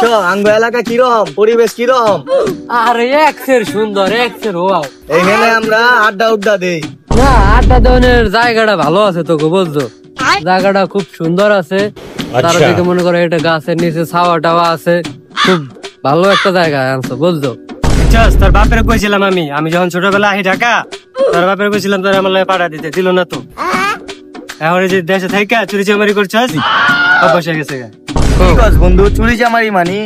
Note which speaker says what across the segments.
Speaker 1: বুঝছো আঙ্গ এলাকা কিরকম, পরিবেশ কিরকম?
Speaker 2: আরে এক্সের সুন্দর, এক্সের ওয়াও।
Speaker 1: এখানে আমরা আড্ডা উড্ডা দেই।
Speaker 2: না, আড্ডা দেওয়ার জায়গাটা ভালো আছে তোকে বুঝছো, জায়গাটা খুব সুন্দর আছে। তার দিকে মনে করো এটা গাছের নিচে ছাওয়া টাওয়া আছে, খুব ভালো একটা জায়গা আনছো বুঝছো।
Speaker 3: তোর বাপের কইছিলাম আমি যখন ছোটবেলা আহি ঢাকা, তোর বাপের কইছিলাম তোর আমার পাঠা দিতে, দিল না তো। এখন যে দেশে থাইকা চুরি চামারি করছিস, অভ্যাস হয়ে গেছে।
Speaker 1: বন্ধু চুরি চামারি মানে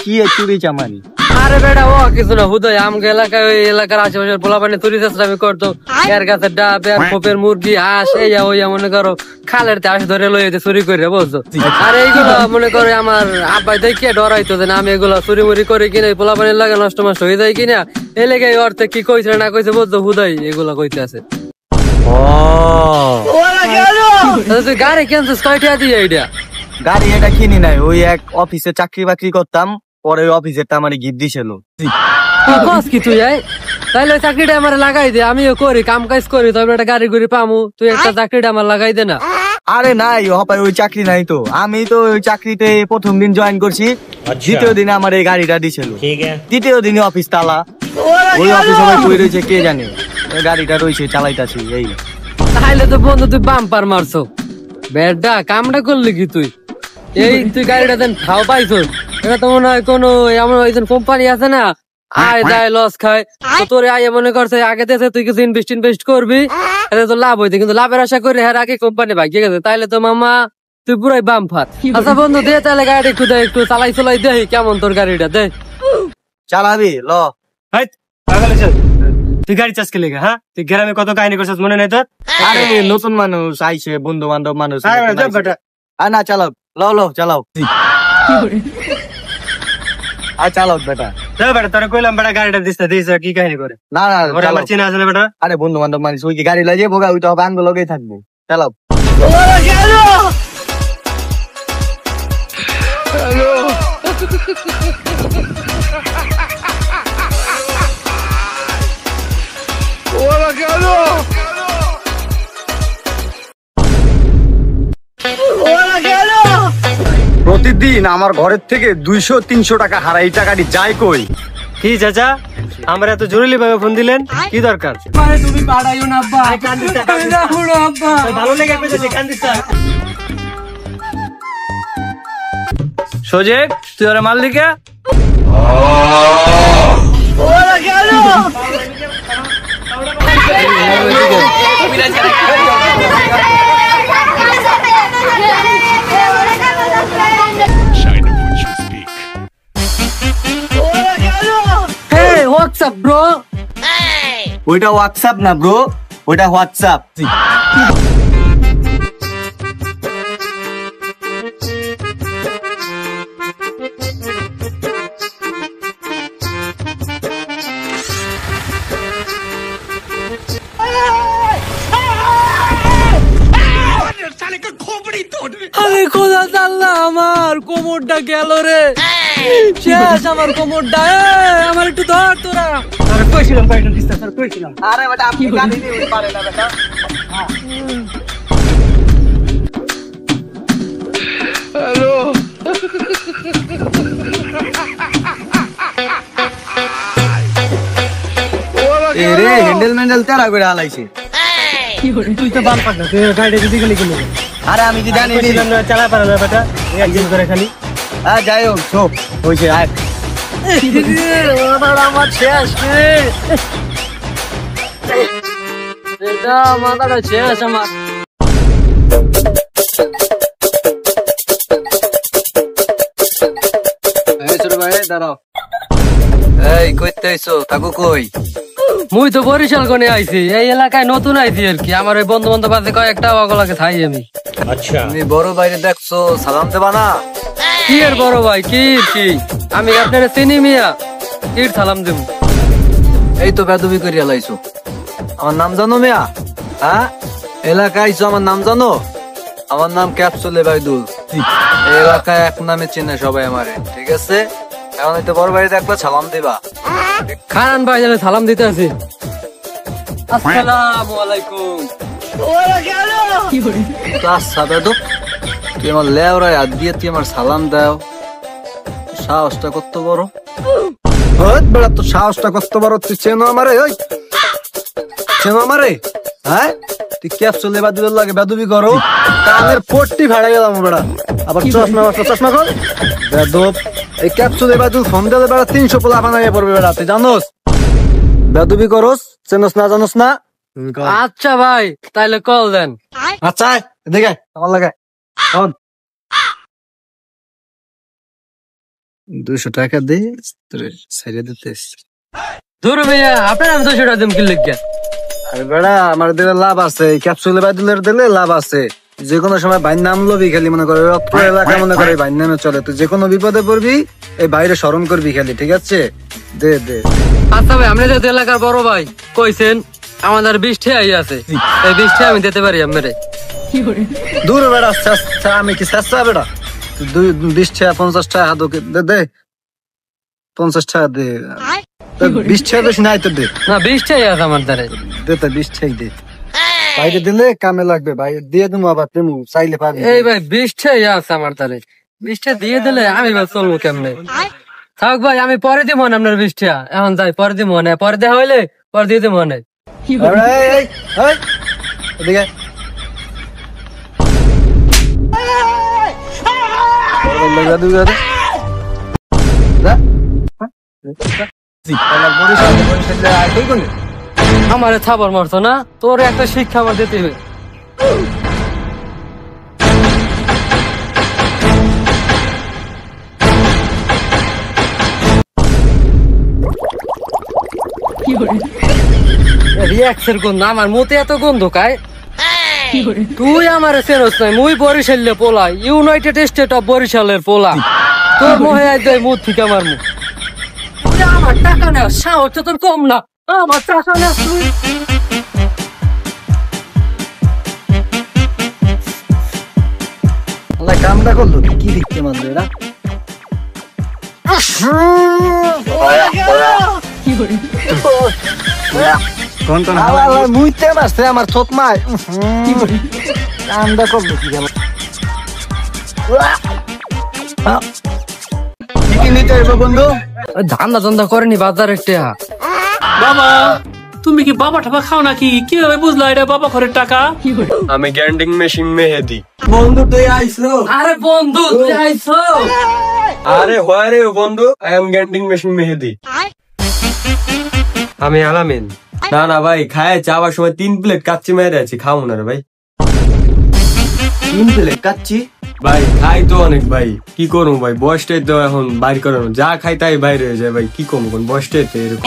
Speaker 1: কি? চুরি চামারি
Speaker 2: আরে বেটা ও কিছু না, হুদয় আমকে এলাকায় ওই এলাকার আশেপাশের পোলাপানি চুরি চেষ্টামি করতো। এর গাছের ডাব, এর খোপের মুরগি, হাঁস, এইয়া ওইয়া মনে করো খালের হাঁস ধরে লই চুরি করে বুঝছো। আর এইগুলো মনে করো আমার আব্বাই দেখে ডরাইতো যে আমি এগুলো চুরি মুড়ি করে কিনা পোলাপানির লাগে নষ্ট নষ্ট হয়ে যায় কিনা, এই লেগে অর্থে কি কইছে না কইছে বুঝছো, হুদয় এগুলা কইতে আছে। তুই গাড়ি কিনছিস কয়টা দিয়ে? এইটা
Speaker 1: গাড়ি এটা কিনি নাই, ওই এক অফিসে চাকরি বাকরি করতাম, পরে ওই অফিসেরটা আমার গিফট দিছিল।
Speaker 2: কি তুই তাইলে চাকরিটা আমার লাগাই দে, আমিও করি কাম কাজ করি, তবে একটা গাড়ি গুড়ি পামু, তুই একটা চাকরিটা আমার লাগাই দে না।
Speaker 1: আরে নাই হপাই ওই চাকরি নাই তো, আমি তো ওই চাকরিতে প্রথম দিন জয়েন করছি, দ্বিতীয় দিনে আমার এই গাড়িটা দিছিল, তৃতীয় দিনে অফিস তালা, ওই অফিস আমার কই রয়েছে কে জানে, ওই গাড়িটা রয়েছে চালাইতাছি। এই
Speaker 2: তাইলে তো বন্ধু তুই বাম্পার মারছো বেডা, কামটা করলি কি তুই? এই তুই গাড়িটা দেন খাও পাইছো, এটা তো মনে হয় কোনো এমন একজন কোম্পানি আছে না আয় যায় লস খায়, তো তোর আয় মনে করছে আগে দেশে তুই কিছু ইনভেস্ট করবি, এতে তো লাভ হইতে, কিন্তু লাভের আশা করে হ্যাঁ আগে কোম্পানি ভাগিয়ে গেছে, তাইলে তো মামা তুই পুরাই বাম্পার। আচ্ছা বন্ধু দে তাহলে গাড়ি একটু চালাই দেই কেমন তোর গাড়িটা দে।
Speaker 1: চালাবি ল।
Speaker 3: তুই গাড়ি চাষকে লেগে, হ্যাঁ তুই গ্রামে কত কাহিনী করছিস মনে নাই তোর?
Speaker 1: আরে নতুন মানুষ আইছে, বন্ধু বান্ধব মানুষ, আর না চালাও ল চালাও, আর চালাও বেটা।
Speaker 3: বেটা তোরা কইলাম বেটা গাড়িটা দিস কি কাহিনী করে?
Speaker 1: না
Speaker 3: আমার চেনা আছে না বেটা।
Speaker 1: আরে বন্ধু বান্ধব মানুষ, ওই গাড়ি লাগিয়ে ভোগা ওই তো হবে, আঙ্গ লগেই থাকবো, চালাও।
Speaker 4: প্রতিদিন আমার ঘরের থেকে 200-300 টাকা হারাই, টাকাটি যায় কই?
Speaker 3: কি চাচা আমরা এত জরুরি ভাবে ফোন দিলেন, কি দরকার?
Speaker 2: তুমি বাড়াইও না আব্বা,
Speaker 3: ভালো লেগে পেয়েছে কান্দিস।
Speaker 4: সোজে তুই ওরা মাল লিখে
Speaker 2: হোয়াটসঅ্যাপ ব্রো,
Speaker 1: ওইটা হোয়াটসঅ্যাপ না ব্রো, ওইটা হোয়াটসঅ্যাপ।
Speaker 2: আরে খোদা জানলা আমার কোমরটা গেল রে, শেষ আমার কোমরটা, আমার একটু ধর তোরা।
Speaker 3: কইছিলাম কয়েকটা দিস স্যার, কইছিলাম।
Speaker 1: আরে বেটা আপনি গাড়ি দিতে পারে না বেটা।
Speaker 4: হ্যালো
Speaker 1: এরে হ্যান্ডেল ম্যান্ডেল তেরা করে হালাইছে।
Speaker 3: তুই তো বাল পাক না, তুই গাড়িটা দিতে গেলি কিনে।
Speaker 1: আরে আমি কি জানি
Speaker 3: আমরা চালা পারা না বেটা, একদিন করে খালি।
Speaker 1: যাই হোক সব হয়েছে।
Speaker 2: আমার শেষ রে, এটা মাথাটা শেষ আমার। ছোট ভাই দাঁড়াও। এই কইতে আইছো তাকু কই? মুই তো বরিশাল কোনে আইছি, এই এলাকায় নতুন আইছি আর কি, আমার ওই বন্ধু বান্ধব আছে কয়েকটা, ওগুলাকে থাই আমি।
Speaker 1: আচ্ছা তুমি বড় বাইরে দেখছো, সালাম দেবা না?
Speaker 2: কি এর বড় ভাই, কি আমি আপনারা চিনি মিয়া, কি সালাম দেব?
Speaker 1: এই তো বেদবি করিয়া লাইছো। আমার নাম জানো মিয়া? হ্যাঁ এলাকায় আইছো, আমার নাম জানো? আমার নাম ক্যাপসুলে বাইদুল, এই এলাকায় এক নামে চেনে সবাই আমারে, ঠিক আছে? এখন তো বড় ভাই দেখবা সালাম দিবা।
Speaker 2: খান ভাই জানে সালাম দিতে আছি। আসসালামু আলাইকুম।
Speaker 1: তুই আমার লেওরায় হাত দিয়ে তুই আমার সালাম দাও, সাহসটা কত বড়? ওই বেড়া, তোর সাহসটা কত বড়? তুই চেনো আমারে? ওই চেনো আমারে? হ্যাঁ, তুই ক্যাপসুলে বাদুবের লাগে বেদবি করো, কানের পট্টি ভাড়া গেলাম বেড়া। আবার চশমা কর বেদব। এই ক্যাপসুলে বাদুল ফোন দিলে বেড়া 300 পোলা বানাইয়া পড়বে বেড়া, তুই জানোস? বেদবি করস, চেনোস না জানোস না?
Speaker 2: আচ্ছা ভাই, তাইলে কল দেন।
Speaker 1: আচ্ছা দেখে আমার লাগে 200 টাকা দে, তোর সাইডে দিতেস।
Speaker 2: ধরো ভাইয়া, আপনার আমি 200 টাকা দিম কি লিখা?
Speaker 1: আরে বেড়া, আমার দিলে লাভ আছে, এই ক্যাপসুলে বাদুলের দিলে লাভ আছে। যে কোনো সময় বাইর নাম লবি খালি, মনে করে অত্র এলাকা মনে করে বাইর নামে চলে, তুই যে কোনো বিপদে পড়বি এই বাইরে স্মরণ করবি খালি, ঠিক আছে? দে দে।
Speaker 2: আচ্ছা ভাই, আপনি যেহেতু এলাকার বড় ভাই কইছেন, আমাদের 20 টাকাই আছে, এই 20 টাকা আমি দিতে পারি আপনারে।
Speaker 1: দূর বেড়া, আমি কি চেষ্টা বেড়া? 20 টাকা 50 টাকা দে দে, 50 টাকা দে। 20 টাকা বেশি নাই তো দে।
Speaker 2: না, 20 টাকাই আছে আমার দ্বারে।
Speaker 1: দে তো 20 টাকা দে, বাইরে দিলে কামে লাগবে, বাইরে দিয়ে দেবো, আবার তুমি চাইলে পাবি।
Speaker 2: এই ভাই 20 টাকাই আছে আমার দ্বারে, 20 টাকা দিয়ে দিলে আমি বা চলবো কেমনে? থাক ভাই, আমি পরে দিব না আপনার 20 টাকা, এখন যাই, পরে দিব না, পরে দেওয়া হইলে পরে দিয়ে দিব না।
Speaker 1: এদিকে
Speaker 2: আমারে থাবর মারছো না, তোর একটা শিক্ষা আমার দিতে হবে। রিয়াক্সের গন্ধ, আমার মতে এত গন্ধ কায়? তুই আমার চেনস নাই, মুই বরিশালে পোলা, ইউনাইটেড স্টেট অফ বরিশালের পোলা। তোর মহে আই দেয় মুখ থেকে আমার মুখ। তুই আমার টাকা নেওয়া সাহস তো তোর কম না, আমার টাকা নেওয়া তুই।
Speaker 1: কামটা করলো কি দেখতে মানবে এরা? মুইতে মারছে আমার থোত মায়, কামটা করলো কি গেল? কি নিতে হইব বন্ধু?
Speaker 2: ধান্দা ধন্দা করেনি বাজার একটা।
Speaker 5: বাবা, তুমি কি বাবা টাকা খাও নাকি? কিভাবে বুঝলা এটা বাবা ঘরের টাকা?
Speaker 3: আমি গ্যান্ডিং মেশিন মেহেদি।
Speaker 1: বন্ধু তুই আইসো?
Speaker 2: আরে বন্ধু তুই আইছো?
Speaker 3: আরে হয় রে বন্ধু, আই এম গ্যান্ডিং মেশিন মেহেদি। আমি আলামিন। না না ভাই, খায় যাওয়ার সময় 3 প্লেট কাচ্চি মেরে আছি, খাও না রে ভাই।
Speaker 1: 3 প্লেট কাচ্চি?
Speaker 3: ভাই খাই তো অনেক ভাই, কি করবো ভাই, বয়সটাই তো এখন বাইর করানো, যা খাই তাই বাইরে হয়ে যায় ভাই, কি করবো কোন বয়সটাই তো এরকম।